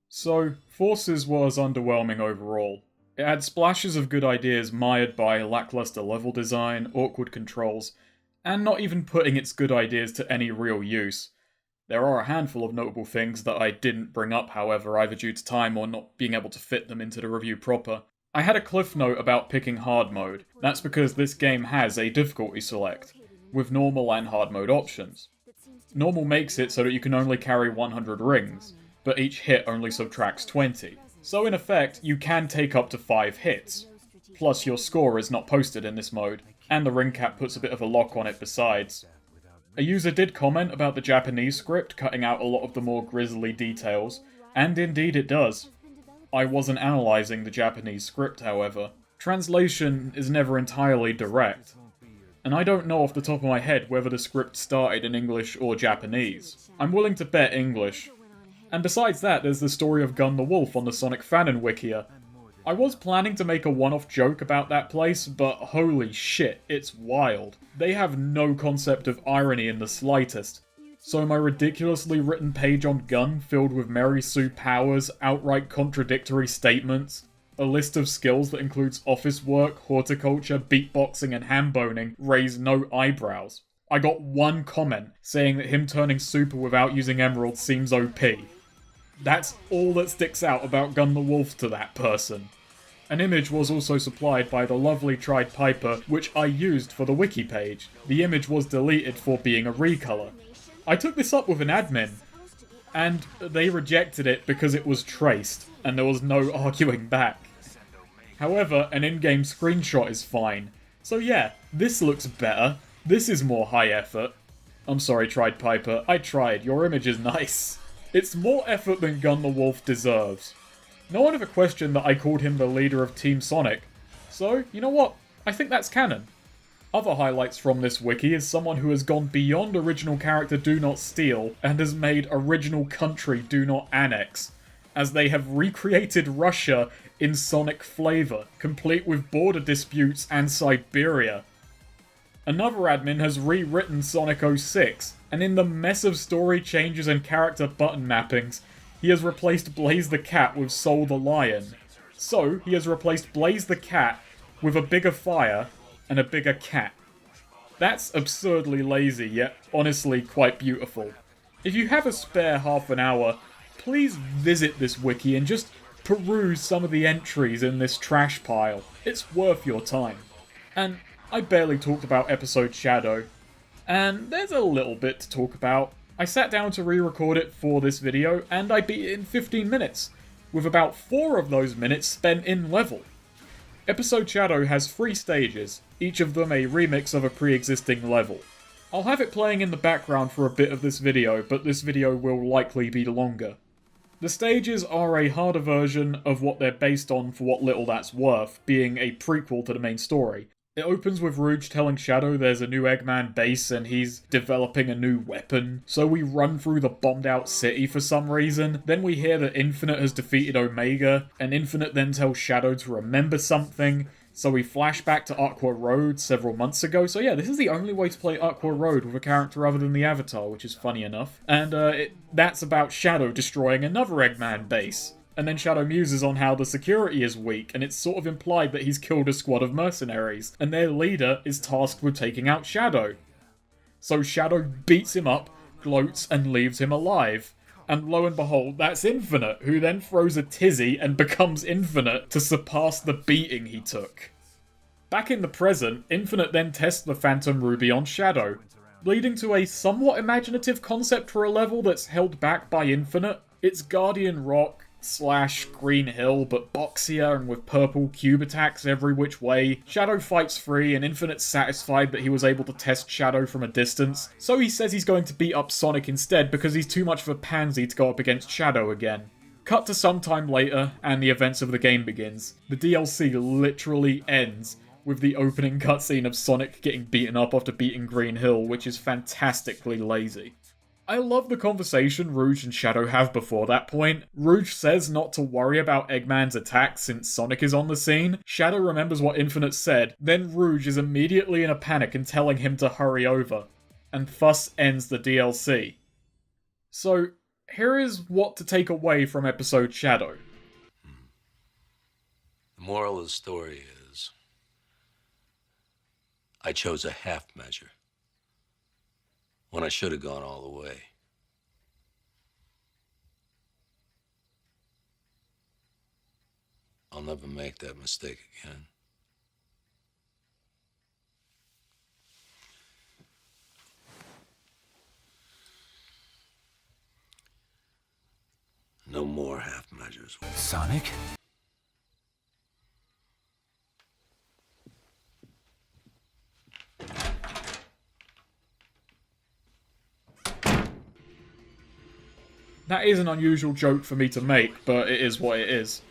So, Forces was underwhelming overall. It had splashes of good ideas mired by lackluster level design, awkward controls, and not even putting its good ideas to any real use. There are a handful of notable things that I didn't bring up, however, either due to time or not being able to fit them into the review proper. I had a cliff note about picking hard mode. That's because this game has a difficulty select, with normal and hard mode options. Normal makes it so that you can only carry 100 rings, but each hit only subtracts 20. So in effect, you can take up to 5 hits. Plus your score is not posted in this mode, and the ring cap puts a bit of a lock on it besides. A user did comment about the Japanese script cutting out a lot of the more grisly details, and indeed it does. I wasn't analysing the Japanese script, however. Translation is never entirely direct, and I don't know off the top of my head whether the script started in English or Japanese. I'm willing to bet English. And besides that, there's the story of Gun the Wolf on the Sonic Fanon Wikia. I was planning to make a one-off joke about that place, but holy shit, it's wild. They have no concept of irony in the slightest. So my ridiculously written page on Gun, filled with Mary Sue powers, outright contradictory statements, a list of skills that includes office work, horticulture, beatboxing, and ham boning, raise no eyebrows. I got one comment saying that him turning super without using emeralds seems OP. That's all that sticks out about Gun the Wolf to that person. An image was also supplied by the lovely Tried Piper, which I used for the wiki page. The image was deleted for being a recolor. I took this up with an admin, and they rejected it because it was traced, and there was no arguing back. However, an in-game screenshot is fine. So yeah, this looks better. This is more high effort. I'm sorry, Tried Piper. I tried. Your image is nice. It's more effort than Gun the Wolf deserves. No one ever questioned that I called him the leader of Team Sonic. So, you know what? I think that's canon. Other highlights from this wiki is someone who has gone beyond original character Do Not Steal and has made original country Do Not Annex, as they have recreated Russia in Sonic flavor, complete with border disputes and Siberia. Another admin has rewritten Sonic 06, and in the mess of story changes and character button mappings, he has replaced Blaze the Cat with Soul the Lion. So, he has replaced Blaze the Cat with a bigger fire and a bigger cat. That's absurdly lazy, yet honestly quite beautiful. If you have a spare half an hour, please visit this wiki and just peruse some of the entries in this trash pile. It's worth your time. And I barely talked about episode Shadow, and there's a little bit to talk about. I sat down to re-record it for this video, and I beat it in 15 minutes, with about 4 of those minutes spent in level. Episode Shadow has 3 stages, each of them a remix of a pre-existing level. I'll have it playing in the background for a bit of this video, but this video will likely be longer. The stages are a harder version of what they're based on for what little that's worth, being a prequel to the main story. It opens with Rouge telling Shadow there's a new Eggman base and he's developing a new weapon, so we run through the bombed out city for some reason. Then we hear that Infinite has defeated Omega, and Infinite then tells Shadow to remember something, so we flash back to Aqua Road several months ago. So yeah, this is the only way to play Aqua Road with a character other than the Avatar, which is funny enough. And that's about Shadow destroying another Eggman base. And then Shadow muses on how the security is weak, and it's sort of implied that he's killed a squad of mercenaries, and their leader is tasked with taking out Shadow. So Shadow beats him up, gloats, and leaves him alive. And lo and behold, that's Infinite, who then throws a tizzy and becomes Infinite to surpass the beating he took. Back in the present, Infinite then tests the Phantom Ruby on Shadow, leading to a somewhat imaginative concept for a level that's held back by Infinite. It's Guardian Rock / Green Hill, but boxier and with purple cube attacks every which way. Shadow fights free, and Infinite's satisfied that he was able to test Shadow from a distance, so he says he's going to beat up Sonic instead because he's too much of a pansy to go up against Shadow again. Cut to some time later, and the events of the game begins. The DLC literally ends with the opening cutscene of Sonic getting beaten up after beating Green Hill, which is fantastically lazy. I love the conversation Rouge and Shadow have before that point. Rouge says not to worry about Eggman's attack since Sonic is on the scene. Shadow remembers what Infinite said, then Rouge is immediately in a panic and telling him to hurry over. And thus ends the DLC. So, Here is what to take away from episode Shadow. The moral of the story is, I chose a half measure when I should have gone all the way. I'll never make that mistake again. No more half measures. Sonic? That is an unusual joke for me to make, but it is what it is.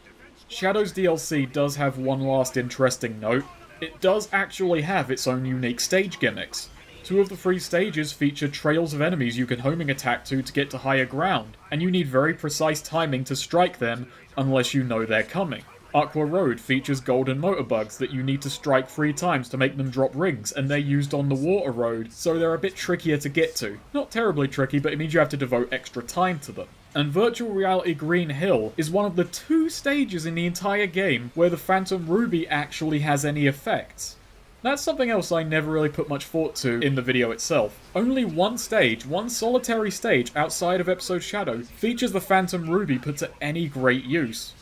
Shadow's DLC does have one last interesting note. It does actually have its own unique stage gimmicks. 2 of the 3 stages feature trails of enemies you can homing attack to get to higher ground, and you need very precise timing to strike them unless you know they're coming. Aqua Road features golden motor bugs that you need to strike 3 times to make them drop rings, and they're used on the water road, so they're a bit trickier to get to. Not terribly tricky, but it means you have to devote extra time to them. And Virtual Reality Green Hill is one of the 2 stages in the entire game where the Phantom Ruby actually has any effects. That's something else I never really put much thought to in the video itself. Only one stage, one solitary stage outside of episode Shadow, features the Phantom Ruby put to any great use.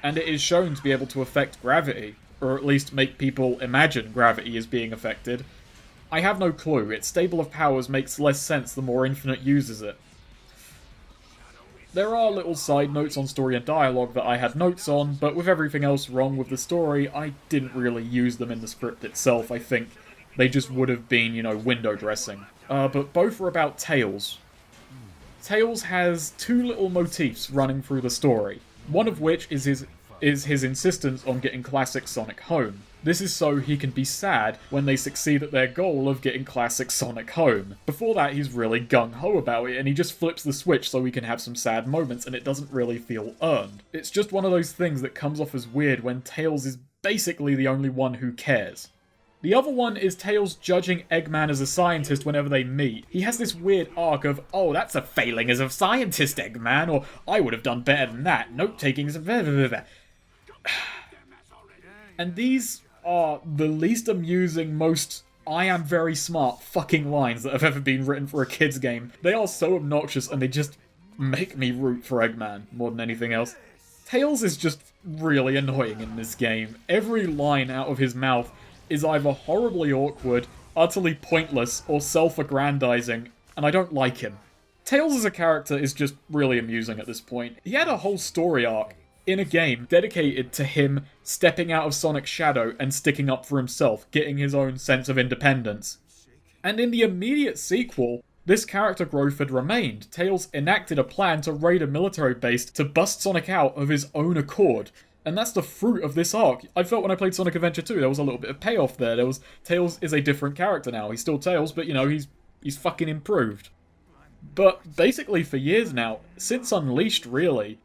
And it is shown to be able to affect gravity, or at least make people imagine gravity is being affected. I have no clue, its stable of powers makes less sense the more Infinite uses it. There are little side notes on story and dialogue that I had notes on, but with everything else wrong with the story, I didn't really use them in the script itself. I think they just would have been, window dressing. But both are about Tails. Tails has 2 little motifs running through the story, one of which is his insistence on getting classic Sonic home. This is so he can be sad when they succeed at their goal of getting classic Sonic home. Before that, he's really gung-ho about it, and he just flips the switch so he can have some sad moments, and it doesn't really feel earned. It's just one of those things that comes off as weird when Tails is basically the only one who cares. The other one is Tails judging Eggman as a scientist whenever they meet. He has this weird arc of, oh, that's a failing as a scientist, Eggman, or I would have done better than that, note-taking is a... And these are the least amusing, most I am very smart fucking lines that have ever been written for a kid's game. They are so obnoxious and they just make me root for Eggman more than anything else. Tails is just really annoying in this game. Every line out of his mouth is either horribly awkward, utterly pointless, or self-aggrandizing, and I don't like him. Tails as a character is just really amusing at this point. He had a whole story arc in a game dedicated to him stepping out of Sonic's shadow and sticking up for himself, getting his own sense of independence. And in the immediate sequel, this character growth had remained. Tails enacted a plan to raid a military base to bust Sonic out of his own accord. And that's the fruit of this arc. I felt when I played Sonic Adventure 2, there was a little bit of payoff there. Tails is a different character now. He's still Tails, but he's fucking improved. But basically for years now, since Unleashed really,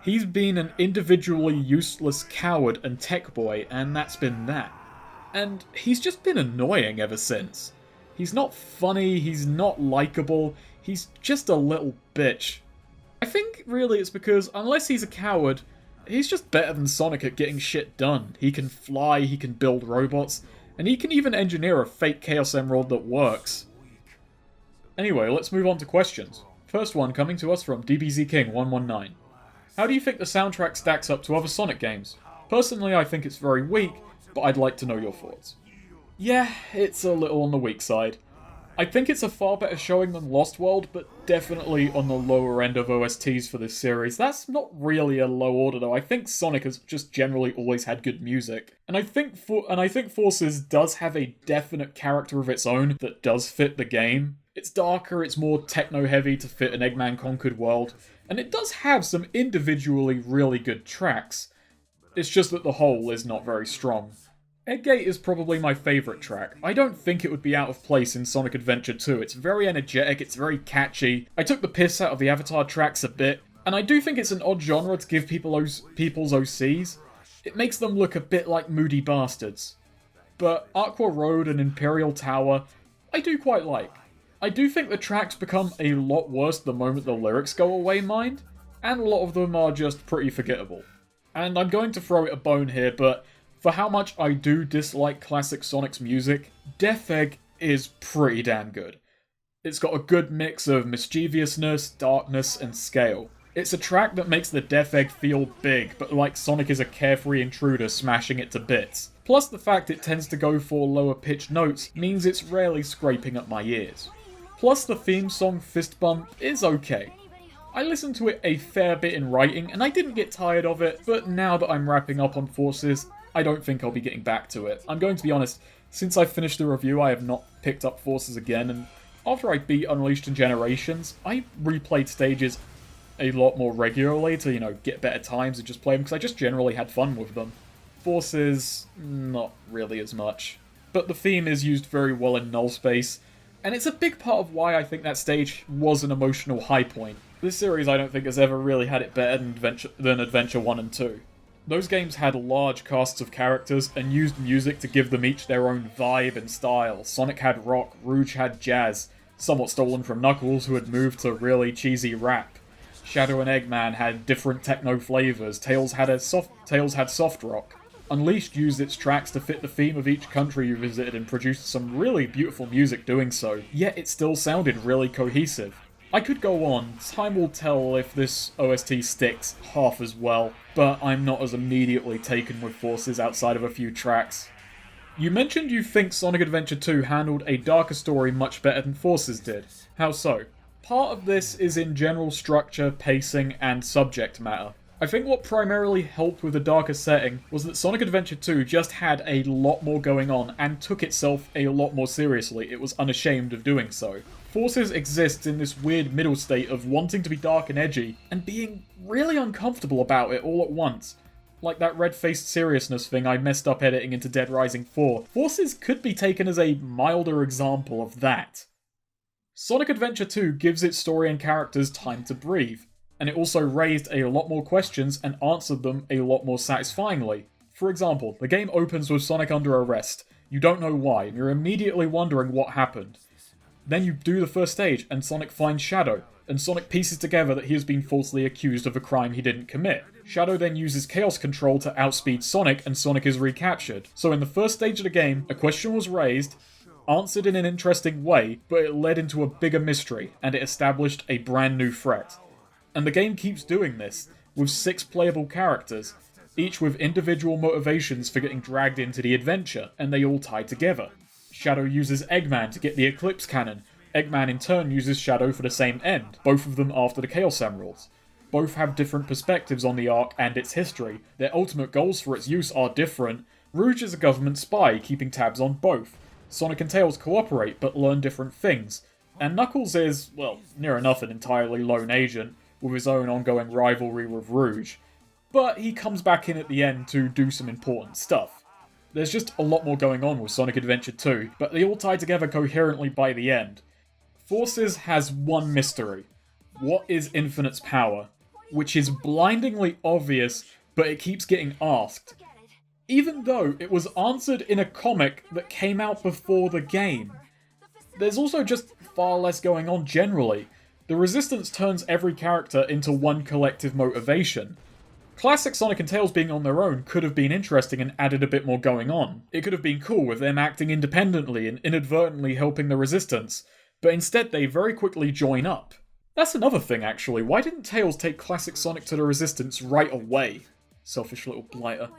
he's been an individually useless coward and tech boy, and that's been that. And he's just been annoying ever since. He's not funny, he's not likable, he's just a little bitch. I think really it's because, unless he's a coward, he's just better than Sonic at getting shit done. He can fly, he can build robots, and he can even engineer a fake Chaos Emerald that works. Anyway, let's move on to questions. First one coming to us from DBZ King 119. How do you think the soundtrack stacks up to other Sonic games? Personally, I think it's very weak, but I'd like to know your thoughts. Yeah, it's a little on the weak side. I think it's a far better showing than Lost World, but definitely on the lower end of OSTs for this series. That's not really a low order though. I think Sonic has just generally always had good music. And I think Forces does have a definite character of its own that does fit the game. It's darker, it's more techno-heavy to fit an Eggman Conquered world, and it does have some individually really good tracks. It's just that the whole is not very strong. Eggate is probably my favourite track. I don't think it would be out of place in Sonic Adventure 2. It's very energetic, it's very catchy. I took the piss out of the Avatar tracks a bit, and I do think it's an odd genre to give people's OCs. It makes them look a bit like moody bastards. But Aqua Road and Imperial Tower, I do quite like. I do think the tracks become a lot worse the moment the lyrics go away, mind, and a lot of them are just pretty forgettable. And I'm going to throw it a bone here, but for how much I do dislike classic Sonic's music, Death Egg is pretty damn good. It's got a good mix of mischievousness, darkness, and scale. It's a track that makes the Death Egg feel big, but like Sonic is a carefree intruder smashing it to bits. Plus the fact it tends to go for lower pitched notes means it's rarely scraping up my ears. Plus the theme song Fist Bump is okay. I listened to it a fair bit in writing and I didn't get tired of it, but now that I'm wrapping up on Forces, I don't think I'll be getting back to it. I'm going to be honest, since I finished the review I have not picked up Forces again, and after I beat Unleashed and Generations, I replayed stages a lot more regularly to, get better times and just play them because I just generally had fun with them. Forces, not really as much. But the theme is used very well in Null Space, and it's a big part of why I think that stage was an emotional high point. This series I don't think has ever really had it better than Adventure 1 and 2. Those games had large casts of characters and used music to give them each their own vibe and style. Sonic had rock, Rouge had jazz, somewhat stolen from Knuckles who had moved to really cheesy rap. Shadow and Eggman had different techno flavors, Tails had soft rock. Unleashed used its tracks to fit the theme of each country you visited and produced some really beautiful music doing so, yet it still sounded really cohesive. I could go on, time will tell if this OST sticks half as well, but I'm not as immediately taken with Forces outside of a few tracks. You mentioned you think Sonic Adventure 2 handled a darker story much better than Forces did. How so? Part of this is in general structure, pacing, and subject matter. I think what primarily helped with the darker setting was that Sonic Adventure 2 just had a lot more going on and took itself a lot more seriously. It was unashamed of doing so. Forces exists in this weird middle state of wanting to be dark and edgy, and being really uncomfortable about it all at once. Like that red-faced seriousness thing I messed up editing into Dead Rising 4. Forces could be taken as a milder example of that. Sonic Adventure 2 gives its story and characters time to breathe, and it also raised a lot more questions and answered them a lot more satisfyingly. For example, the game opens with Sonic under arrest. You don't know why, and you're immediately wondering what happened. Then you do the first stage, and Sonic finds Shadow, and Sonic pieces together that he has been falsely accused of a crime he didn't commit. Shadow then uses Chaos Control to outspeed Sonic, and Sonic is recaptured. So in the first stage of the game, a question was raised, answered in an interesting way, but it led into a bigger mystery, and it established a brand new threat. And the game keeps doing this, with 6 playable characters, each with individual motivations for getting dragged into the adventure, and they all tie together. Shadow uses Eggman to get the Eclipse Cannon. Eggman in turn uses Shadow for the same end, both of them after the Chaos Emeralds. Both have different perspectives on the arc and its history. Their ultimate goals for its use are different. Rouge is a government spy, keeping tabs on both. Sonic and Tails cooperate, but learn different things. And Knuckles is, well, near enough an entirely lone agent, with his own ongoing rivalry with Rouge. But he comes back in at the end to do some important stuff. There's just a lot more going on with Sonic Adventure 2, but they all tie together coherently by the end. Forces has one mystery. What is Infinite's power? Which is blindingly obvious, but it keeps getting asked. Even though it was answered in a comic that came out before the game. There's also just far less going on generally. The Resistance turns every character into one collective motivation. Classic Sonic and Tails being on their own could have been interesting and added a bit more going on. It could have been cool with them acting independently and inadvertently helping the Resistance, but instead they very quickly join up. That's another thing actually, why didn't Tails take Classic Sonic to the Resistance right away? Selfish little blighter.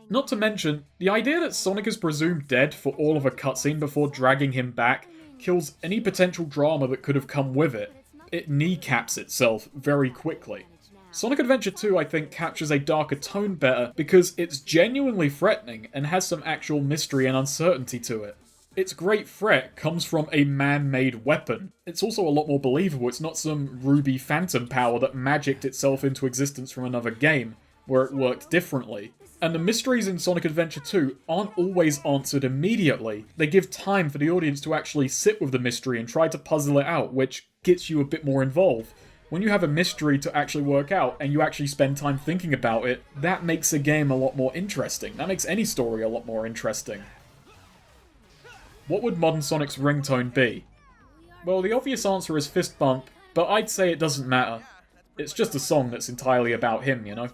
Not to mention, the idea that Sonic is presumed dead for all of a cutscene before dragging him back kills any potential drama that could have come with it. It kneecaps itself very quickly. Sonic Adventure 2, I think, captures a darker tone better because it's genuinely threatening and has some actual mystery and uncertainty to it. Its great threat comes from a man-made weapon. It's also a lot more believable. It's not some Ruby Phantom power that magicked itself into existence from another game, where it worked differently. And the mysteries in Sonic Adventure 2 aren't always answered immediately. They give time for the audience to actually sit with the mystery and try to puzzle it out, which gets you a bit more involved. When you have a mystery to actually work out, and you actually spend time thinking about it, that makes a game a lot more interesting. That makes any story a lot more interesting. What would modern Sonic's ringtone be? Well, the obvious answer is Fist Bump, but I'd say it doesn't matter. It's just a song that's entirely about him, you know?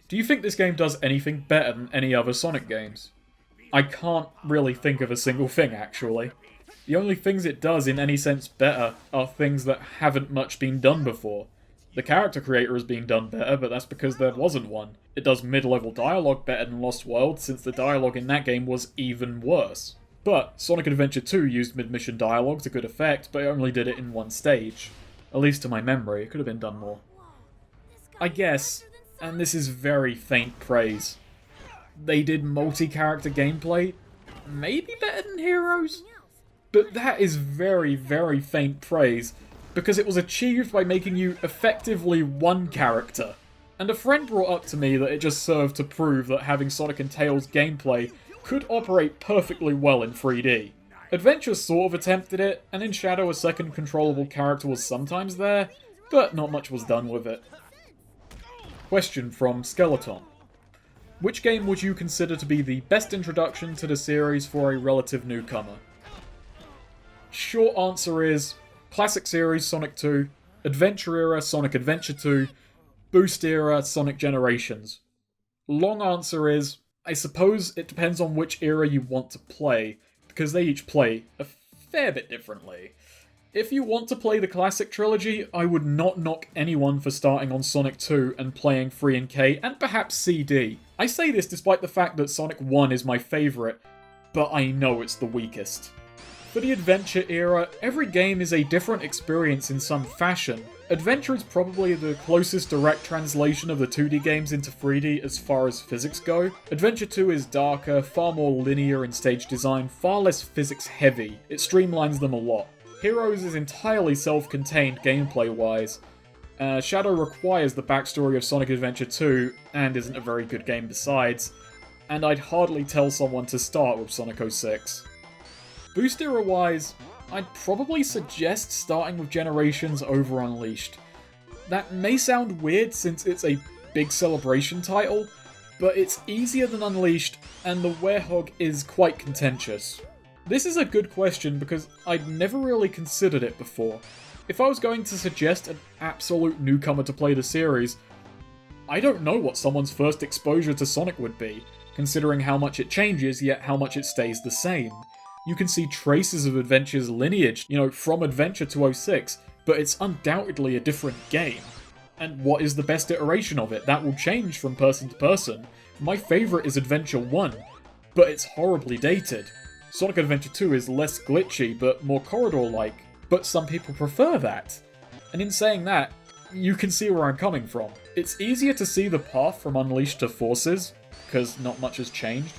Do you think this game does anything better than any other Sonic games? I can't really think of a single thing, actually. The only things it does in any sense better are things that haven't much been done before. The character creator has been done better, but that's because there wasn't one. It does mid-level dialogue better than Lost World, since the dialogue in that game was even worse. But Sonic Adventure 2 used mid-mission dialogue to good effect, but it only did it in one stage. At least to my memory, it could have been done more. I guess, and this is very faint praise, they did multi-character gameplay, maybe better than Heroes? But that is very, very faint praise, because it was achieved by making you effectively one character. And a friend brought up to me that it just served to prove that having Sonic and Tails gameplay could operate perfectly well in 3D. Adventure sort of attempted it, and in Shadow a second controllable character was sometimes there, but not much was done with it. Question from Skeleton. Which game would you consider to be the best introduction to the series for a relative newcomer? Short answer is Classic Series Sonic 2, Adventure Era Sonic Adventure 2, Boost Era Sonic Generations. Long answer is, I suppose it depends on which era you want to play, because they each play a fair bit differently. If you want to play the classic trilogy, I would not knock anyone for starting on Sonic 2 and playing 3 and K, and perhaps CD. I say this despite the fact that Sonic 1 is my favourite, but I know it's the weakest. For the Adventure era, every game is a different experience in some fashion. Adventure is probably the closest direct translation of the 2D games into 3D as far as physics go. Adventure 2 is darker, far more linear in stage design, far less physics heavy. It streamlines them a lot. Heroes is entirely self-contained gameplay-wise. Shadow requires the backstory of Sonic Adventure 2, and isn't a very good game besides, and I'd hardly tell someone to start with Sonic 06. Boost era-wise, I'd probably suggest starting with Generations over Unleashed. That may sound weird since it's a big celebration title, but it's easier than Unleashed, and the Werehog is quite contentious. This is a good question because I'd never really considered it before. If I was going to suggest an absolute newcomer to play the series, I don't know what someone's first exposure to Sonic would be, considering how much it changes yet how much it stays the same. You can see traces of Adventure's lineage, from Adventure to 06, but it's undoubtedly a different game. And what is the best iteration of it? That will change from person to person. My favourite is Adventure 1, but it's horribly dated. Sonic Adventure 2 is less glitchy, but more corridor-like, but some people prefer that. And in saying that, you can see where I'm coming from. It's easier to see the path from Unleashed to Forces, because not much has changed.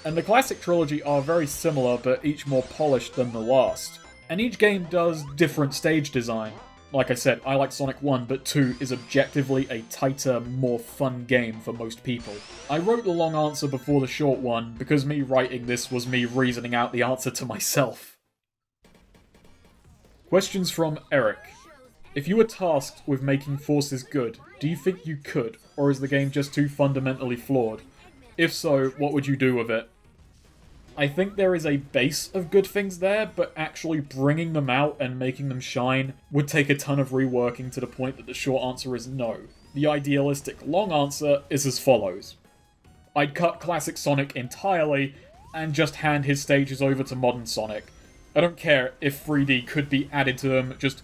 And the classic trilogy are very similar, but each more polished than the last. And each game does different stage design. Like I said, I like Sonic 1, but 2 is objectively a tighter, more fun game for most people. I wrote the long answer before the short one, because me writing this was me reasoning out the answer to myself. Questions from Eric. If you were tasked with making Forces good, do you think you could, or is the game just too fundamentally flawed? If so, what would you do with it? I think there is a base of good things there, but actually bringing them out and making them shine would take a ton of reworking to the point that the short answer is no. The idealistic long answer is as follows. I'd cut classic Sonic entirely and just hand his stages over to modern Sonic. I don't care if 3D could be added to them, just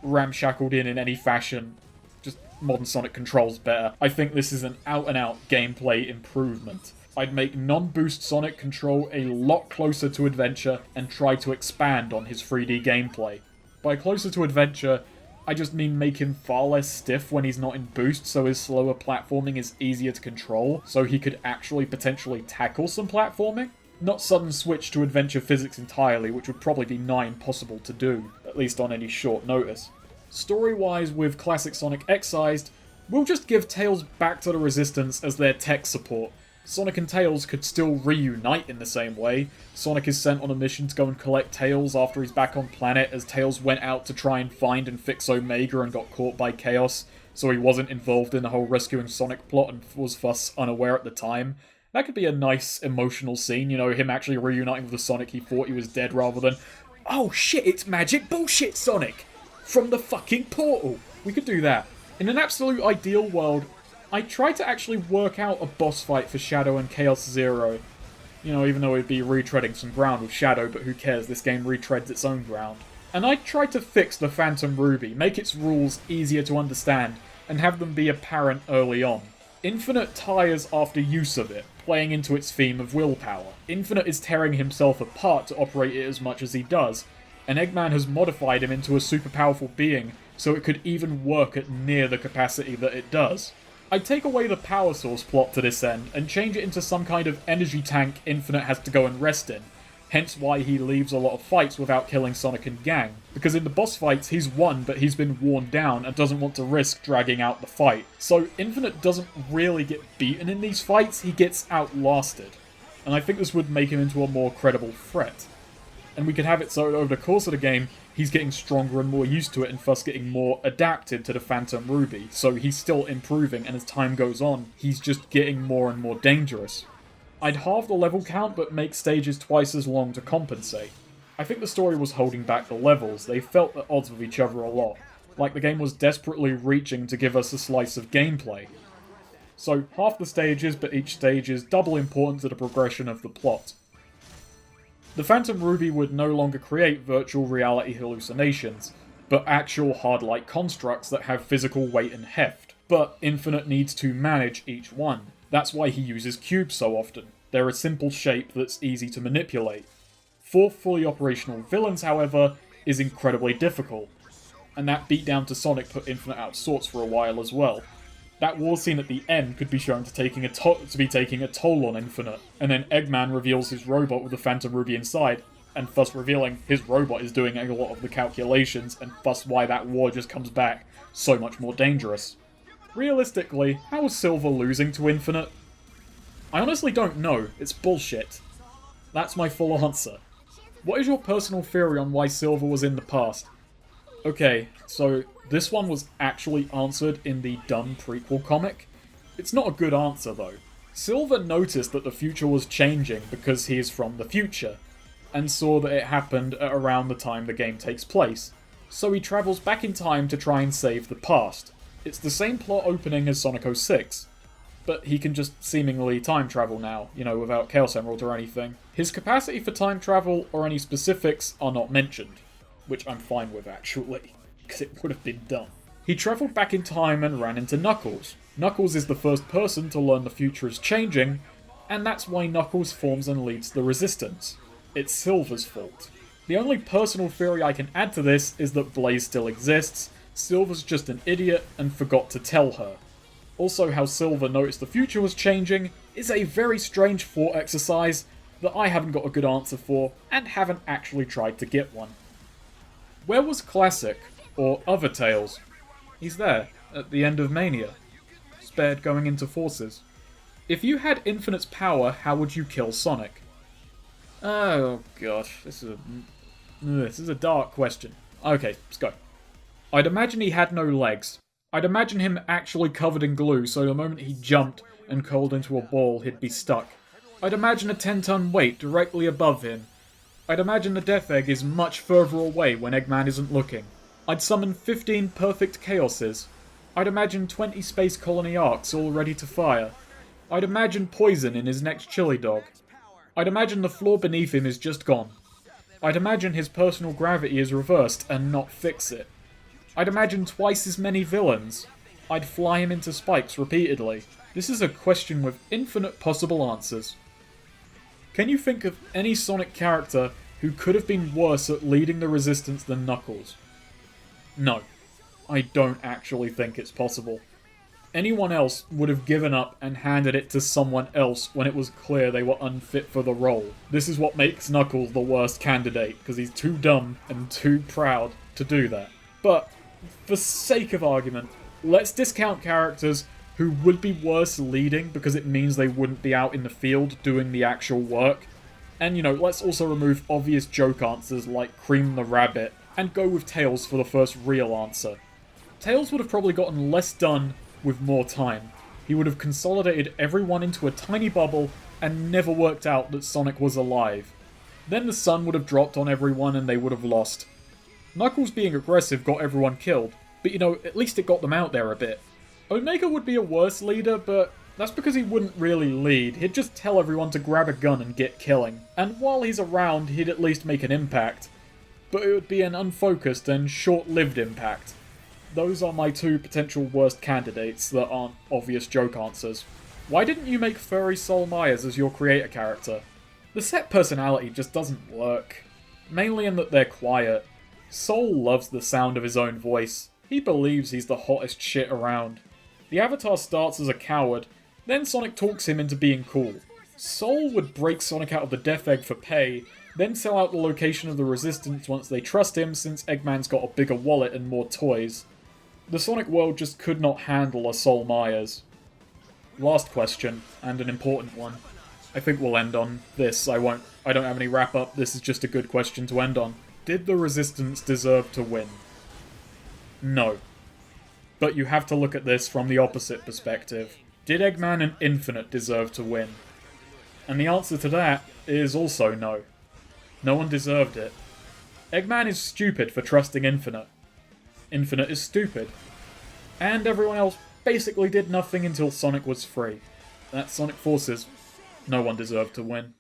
ramshackled in any fashion. Just modern Sonic controls better. I think this is an out-and-out gameplay improvement. I'd make non-boost Sonic control a lot closer to Adventure and try to expand on his 3D gameplay. By closer to Adventure, I just mean make him far less stiff when he's not in boost, so his slower platforming is easier to control, so he could actually potentially tackle some platforming. Not sudden switch to Adventure physics entirely, which would probably be nigh impossible to do, at least on any short notice. Story-wise, with classic Sonic excised, we'll just give Tails back to the Resistance as their tech support. Sonic and Tails could still reunite in the same way. Sonic is sent on a mission to go and collect Tails after he's back on planet, as Tails went out to try and find and fix Omega and got caught by Chaos, so he wasn't involved in the whole rescuing Sonic plot and was thus unaware at the time. That could be a nice emotional scene, him actually reuniting with the Sonic he thought he was dead rather than, Oh shit, it's magic bullshit, Sonic! From the fucking portal! We could do that. In an absolute ideal world, I tried to actually work out a boss fight for Shadow and Chaos Zero. You know, even though it'd be retreading some ground with Shadow, but who cares, this game retreads its own ground. And I tried to fix the Phantom Ruby, make its rules easier to understand, and have them be apparent early on. Infinite tires after use of it, playing into its theme of willpower. Infinite is tearing himself apart to operate it as much as he does, and Eggman has modified him into a super powerful being so it could even work at near the capacity that it does. I'd take away the power source plot to this end and change it into some kind of energy tank Infinite has to go and rest in, hence why he leaves a lot of fights without killing Sonic and gang, because in the boss fights he's won but he's been worn down and doesn't want to risk dragging out the fight. So Infinite doesn't really get beaten in these fights, he gets outlasted. And I think this would make him into a more credible threat. And we could have it so over the course of the game, he's getting stronger and more used to it and thus getting more adapted to the Phantom Ruby. So he's still improving, and as time goes on, he's just getting more and more dangerous. I'd halve the level count but make stages twice as long to compensate. I think the story was holding back the levels, they felt at odds with each other a lot, like the game was desperately reaching to give us a slice of gameplay. So half the stages, but each stage is double important to the progression of the plot. The Phantom Ruby would no longer create virtual reality hallucinations, but actual hard-like constructs that have physical weight and heft. But Infinite needs to manage each one. That's why he uses cubes so often. They're a simple shape that's easy to manipulate. 4 fully operational villains, however, is incredibly difficult. And that beatdown to Sonic put Infinite out of sorts for a while as well. That war scene at the end could be shown to be taking a toll on Infinite, and then Eggman reveals his robot with the Phantom Ruby inside, and thus revealing his robot is doing a lot of the calculations, and thus why that war just comes back so much more dangerous. Realistically, how is Silver losing to Infinite? I honestly don't know, it's bullshit. That's my full answer. What is your personal theory on why Silver was in the past? Okay, so this one was actually answered in the dumb prequel comic. It's not a good answer though. Silver noticed that the future was changing because he is from the future, and saw that it happened at around the time the game takes place. So he travels back in time to try and save the past. It's the same plot opening as Sonic 06, but he can just seemingly time travel now, you know, without Chaos Emerald or anything. His capacity for time travel or any specifics are not mentioned, which I'm fine with actually, because it would have been dumb. He travelled back in time and ran into Knuckles. Knuckles is the first person to learn the future is changing, and that's why Knuckles forms and leads the Resistance. It's Silver's fault. The only personal theory I can add to this is that Blaze still exists, Silver's just an idiot and forgot to tell her. Also, how Silver noticed the future was changing is a very strange thought exercise that I haven't got a good answer for, and haven't actually tried to get one. Where was Classic, or other Tails? He's there, at the end of Mania. Spared going into Forces. If you had Infinite's power, how would you kill Sonic? Oh gosh, this is a dark question. Okay, let's go. I'd imagine he had no legs. I'd imagine him actually covered in glue, so the moment he jumped and curled into a ball, he'd be stuck. I'd imagine a 10-ton weight directly above him. I'd imagine the Death Egg is much further away when Eggman isn't looking. I'd summon 15 perfect Chaoses. I'd imagine 20 Space Colony arcs all ready to fire. I'd imagine poison in his next chili dog. I'd imagine the floor beneath him is just gone. I'd imagine his personal gravity is reversed and not fix it. I'd imagine twice as many villains. I'd fly him into spikes repeatedly. This is a question with infinite possible answers. Can you think of any Sonic character who could have been worse at leading the Resistance than Knuckles? No. I don't actually think it's possible. Anyone else would have given up and handed it to someone else when it was clear they were unfit for the role. This is what makes Knuckles the worst candidate, because he's too dumb and too proud to do that. But, for sake of argument, let's discount characters who would be worse leading because it means they wouldn't be out in the field doing the actual work. And, you know, let's also remove obvious joke answers like Cream the Rabbit and go with Tails for the first real answer. Tails would have probably gotten less done with more time. He would have consolidated everyone into a tiny bubble and never worked out that Sonic was alive. Then the sun would have dropped on everyone and they would have lost. Knuckles being aggressive got everyone killed, but at least it got them out there a bit. Omega would be a worse leader, but that's because he wouldn't really lead. He'd just tell everyone to grab a gun and get killing. And while he's around, he'd at least make an impact. But it would be an unfocused and short-lived impact. Those are my two potential worst candidates that aren't obvious joke answers. Why didn't you make Furry Sol Myers as your creator character? The set personality just doesn't work. Mainly in that they're quiet. Sol loves the sound of his own voice. He believes he's the hottest shit around. The Avatar starts as a coward, then Sonic talks him into being cool. Sol would break Sonic out of the Death Egg for pay, then sell out the location of the Resistance once they trust him since Eggman's got a bigger wallet and more toys. The Sonic world just could not handle a Sol Myers. Last question, and an important one. I think we'll end on this. I don't have any wrap up, this is just a good question to end on. Did the Resistance deserve to win? No. But you have to look at this from the opposite perspective. Did Eggman and Infinite deserve to win? And the answer to that is also no. No one deserved it. Eggman is stupid for trusting Infinite. Infinite is stupid. And everyone else basically did nothing until Sonic was free. That's Sonic Forces. No one deserved to win.